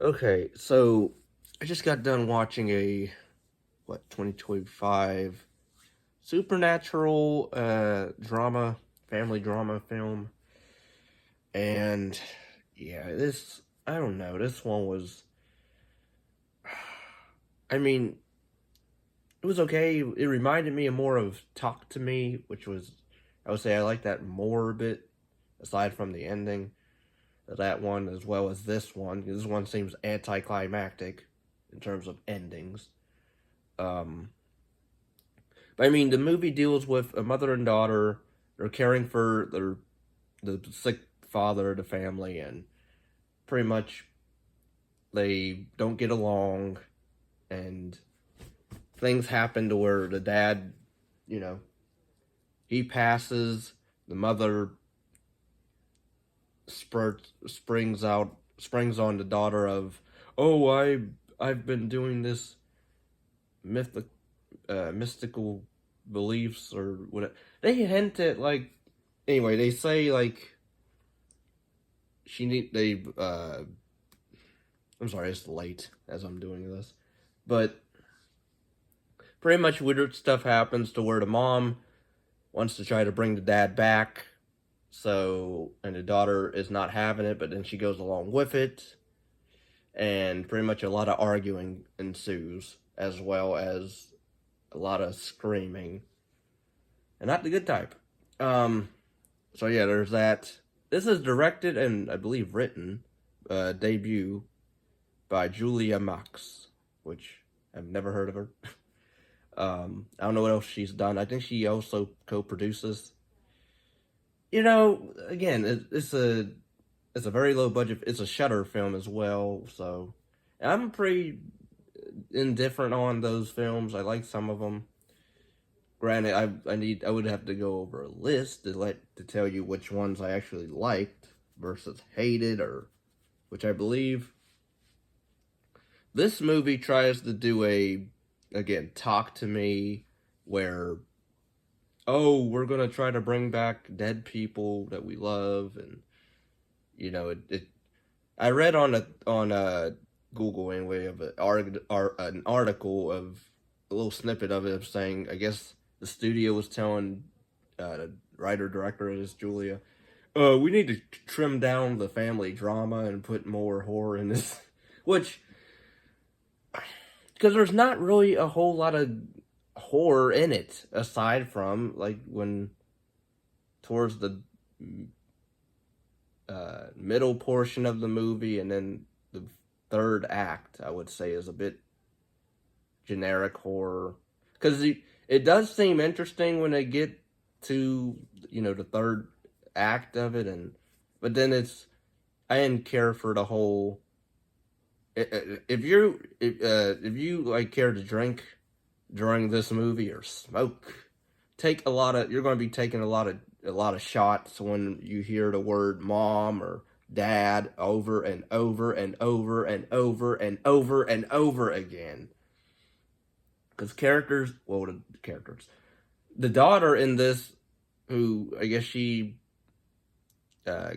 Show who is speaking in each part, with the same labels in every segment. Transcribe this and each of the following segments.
Speaker 1: Okay, so I just got done watching a 2025 supernatural drama, family drama film. And yeah, this I don't know, this one was I mean, it was okay. It reminded me more of Talk to Me, which was I would say I like that more a bit aside from the ending of that one as well as this one. This one seems anticlimactic in terms of endings. Um But I mean, the movie deals with a mother and daughter. They're caring for the sick father of the family, and pretty much they don't get along, and things happen to where the dad, you know, he passes. The mother springs on the daughter of, oh, I've been doing this mystical beliefs or whatever. They hint at like anyway. They say like she need they I'm sorry, it's late as I'm doing this, but pretty much weird stuff happens to where the mom wants to try to bring the dad back, so and the daughter is not having it, but then she goes along with it, and pretty much a lot of arguing ensues as well as a lot of screaming, and not the good type. Um, so yeah, there's that. This is directed and I believe written, debut by Julia Max, which I've never heard of her. I don't know what else she's done. I think she also co-produces. You know, again, it's a very low budget. It's a Shutter film as well, so I'm pretty indifferent on those films. I like some of them. Granted, I would have to go over a list to tell you which ones I actually liked versus hated, or which I believe this movie tries to do again, Talk to Me, where, oh, we're gonna try to bring back dead people that we love, and I read on Google anyway of an article of a little snippet of it of saying I guess the studio was telling the writer director is Julia, we need to trim down the family drama and put more horror in this, which because there's not really a whole lot of horror in it aside from like when towards the middle portion of the movie, and then the third act I would say is a bit generic horror because it does seem interesting when they get to the third act of it, and but then I didn't care for the whole. If you like care to drink during this movie or smoke, take a lot of you're going to be taking a lot of shots when you hear the word mom or dad over and over and over and over and over and over again. Because the daughter in this, who I guess she uh,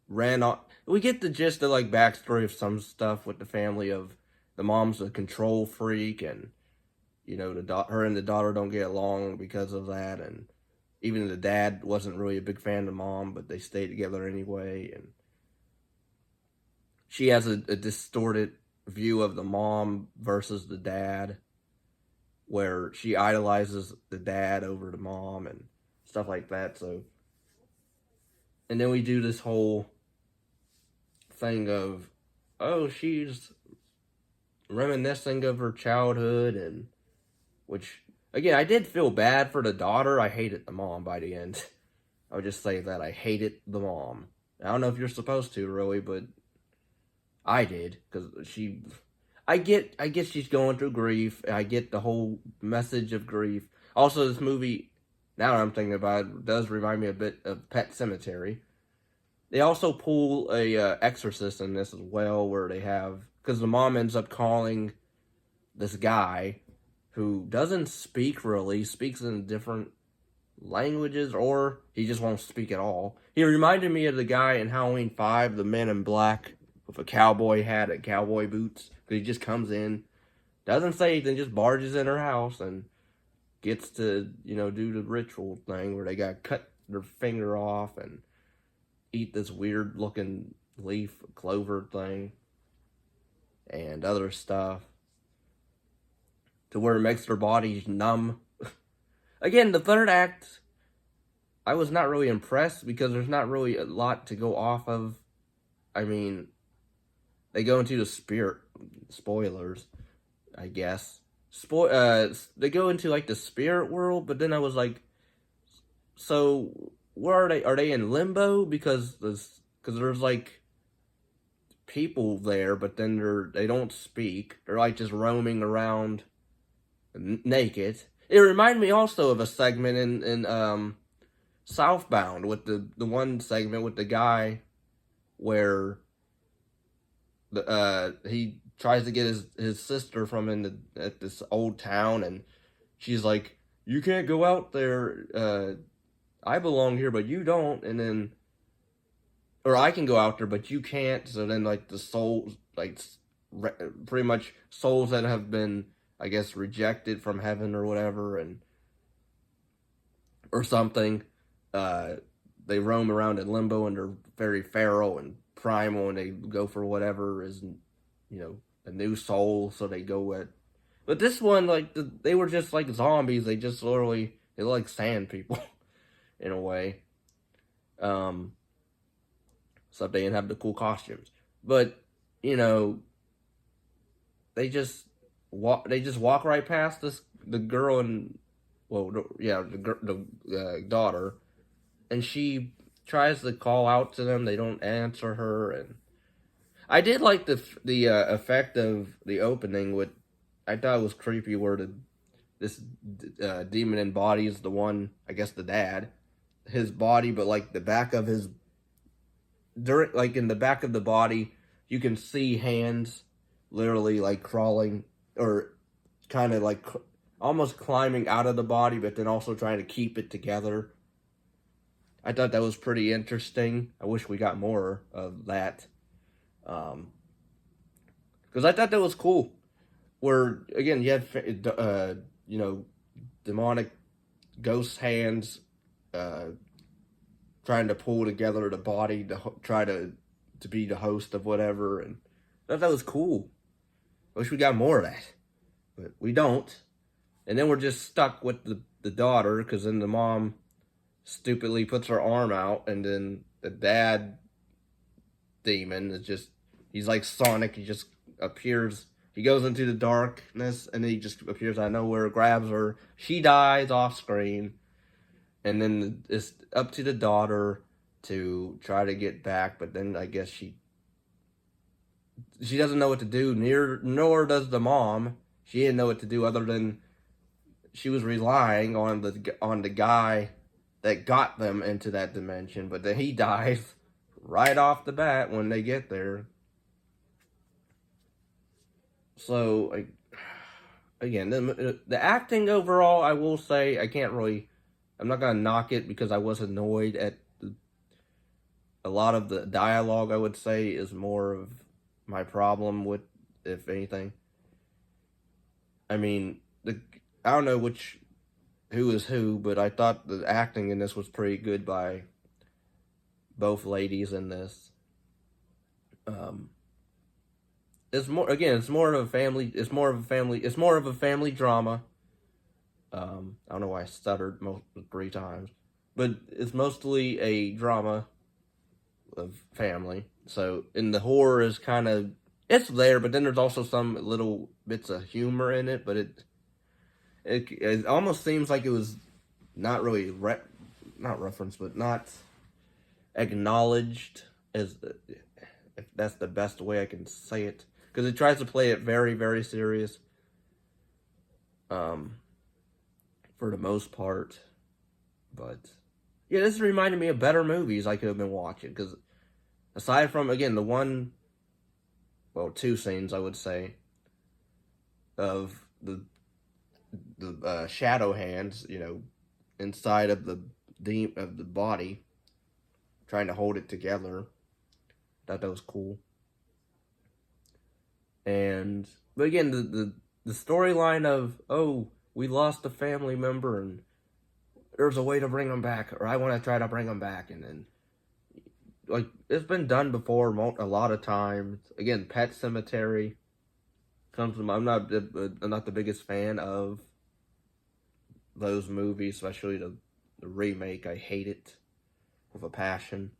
Speaker 1: ran on. We get the gist of like backstory of some stuff with the family of the mom's a control freak, and her and the daughter don't get along because of that, and even the dad wasn't really a big fan of mom, but they stayed together anyway, and she has a distorted view of the mom versus the dad, where she idolizes the dad over the mom and stuff like that. So, and then we do this whole thing of, oh, she's reminiscing of her childhood, and which again I did feel bad for the daughter. I hated the mom by the end. I would just say that I hated the mom. I don't know if you're supposed to really, but I did because I get she's going through grief. I get the whole message of grief. Also, this movie, now that I'm thinking about it, does remind me a bit of Pet Cemetery. They also pull a exorcist in this as well, where they have because the mom ends up calling this guy who doesn't speak really, speaks in different languages, or he just won't speak at all. He reminded me of the guy in Halloween 5, the Men in Black, with a cowboy hat and cowboy boots. Because he just comes in, doesn't say anything, just barges in her house and gets to, do the ritual thing where they got to cut their finger off and eat this weird looking leaf clover thing and other stuff to where it makes their bodies numb. Again, the third act, I was not really impressed because there's not really a lot to go off of. I mean, they go into the spirit, spoilers, I guess. They go into like the spirit world, but then I was like, so where are they? Are they in limbo? Because there's like people there, but then they don't speak. They're like just roaming around naked. It reminded me also of a segment in Southbound with the one segment with the guy where he tries to get his sister from at this old town, and she's like, "You can't go out there. I belong here, but you don't." And then, or I can go out there, but you can't. So then, like the souls, like pretty much souls that have been, I guess, rejected from heaven or whatever, or something. They roam around in limbo and they're very feral and primal, and they go for whatever is, a new soul. So they go with. But this one, like they were just like zombies. They just literally they look like sand people, in a way. Except they didn't have the cool costumes. But they just walk. They just walk right past the girl and the daughter, and she tries to call out to them. They don't answer her, and I did like the effect of the opening. With I thought it was creepy where this demon embodies the one, I guess the dad, his body, but like the back of his in the back of the body, you can see hands literally like crawling or kind of like almost climbing out of the body, but then also trying to keep it together. I thought that was pretty interesting. I wish we got more of that. Because I thought that was cool. Where, again, you had, demonic ghost hands trying to pull together the body to try to be the host of whatever. And I thought that was cool. I wish we got more of that. But we don't. And then we're just stuck with the daughter, because then the mom stupidly puts her arm out, and then the dad demon is just, he's like Sonic, he just appears, he goes into the darkness, and then he just appears out of nowhere, grabs her, she dies off screen, and then it's up to the daughter to try to get back, but then I guess she doesn't know what to do, nor does the mom. She didn't know what to do other than she was relying on the guy that got them into that dimension, but then he dies right off the bat when they get there. So, again, the acting overall, I will say, I'm not going to knock it because I was annoyed at a lot of the dialogue, I would say, is more of my problem with, if anything. I mean, I don't know who is who, but I thought the acting in this was pretty good by both ladies in this. It's more of a family drama. I don't know why I stuttered 3 times, but it's mostly a drama of family. So, and the horror is it's there, but then there's also some little bits of humor in it, but it almost seems like it was not really not referenced, but not acknowledged, as if that's the best way I can say it, because it tries to play it very, very serious, for the most part. But yeah, this reminded me of better movies I could have been watching, because aside from, again, the 2 scenes, I would say, of the shadow hands, inside of the body, trying to hold it together. Thought that was cool. But again, the storyline of, oh, we lost a family member and there's a way to bring them back, or I want to try to bring them back, and then like it's been done before a lot of times. Again, Pet Cemetery comes from. I'm not the biggest fan of those movies, especially the remake. I hate it with a passion.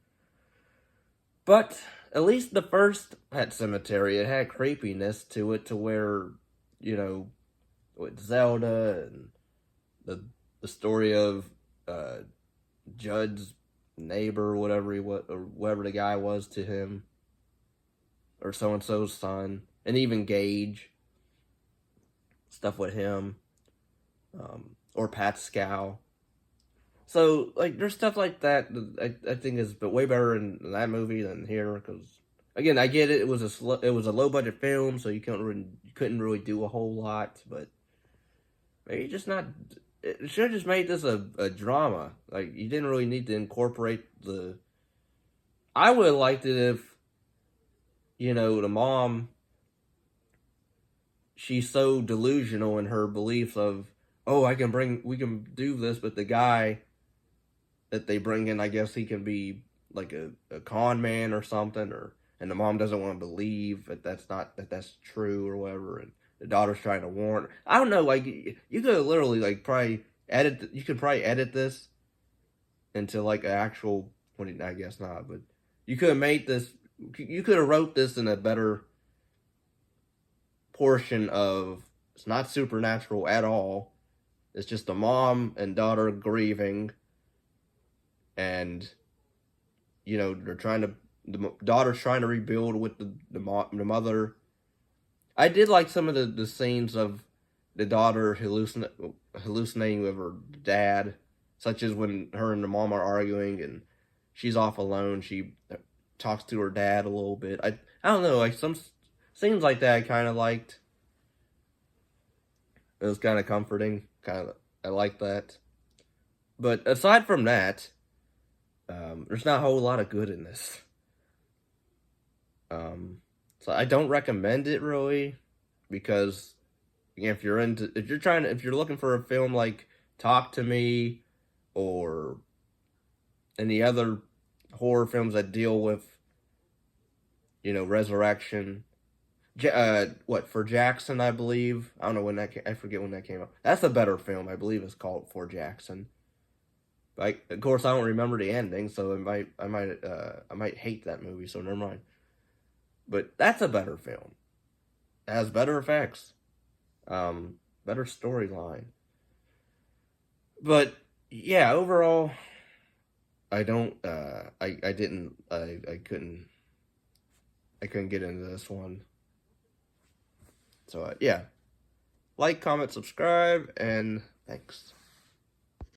Speaker 1: But at least the first Pet Cemetery, it had creepiness to it, to where, you know, with Zelda and the the story of uh, Judd's neighbor, whatever he was, or whatever the guy was to him, or so and so's son, and even Gage, stuff with him, or Pascal. So like, there's stuff like that I think is but way better in that movie than here. Because again, I get it. It was a low budget film, so you couldn't really do a whole lot. But maybe just not. It should have just made this a drama. Like, you didn't really need to incorporate the. I would have liked it if, you know, the mom, she's so delusional in her beliefs of, oh, we can do this, but the guy that they bring in, I guess he can be like a con man or something, or and the mom doesn't want to believe that's true or whatever, and the daughter's trying to warn. I don't know, like you could literally like probably you could probably edit this into like an actual. Well, I guess not, but you could have made this. You could have wrote this in a better portion of. It's not supernatural at all. It's just a mom and daughter grieving, and you know the daughter's trying to rebuild with the mother. I did like some of the scenes of the daughter hallucinating with her dad, such as when her and the mom are arguing and she's off alone. She talks to her dad a little bit. I don't know, like some scenes like that I kind of liked. It was kind of comforting. I like that. But aside from that, there's not a whole lot of good in this. So I don't recommend it really, because again, if you're looking for a film like Talk to Me or any other horror films that deal with, you know, resurrection, what, For Jackson, I believe. I don't know when I forget when that came out. That's a better film. I believe it's called For Jackson. But of course, I don't remember the ending, so I might hate that movie. So never mind. But that's a better film. It has better effects, better storyline. But yeah, overall, I don't. I couldn't get into this one. So yeah, like, comment, subscribe, and thanks.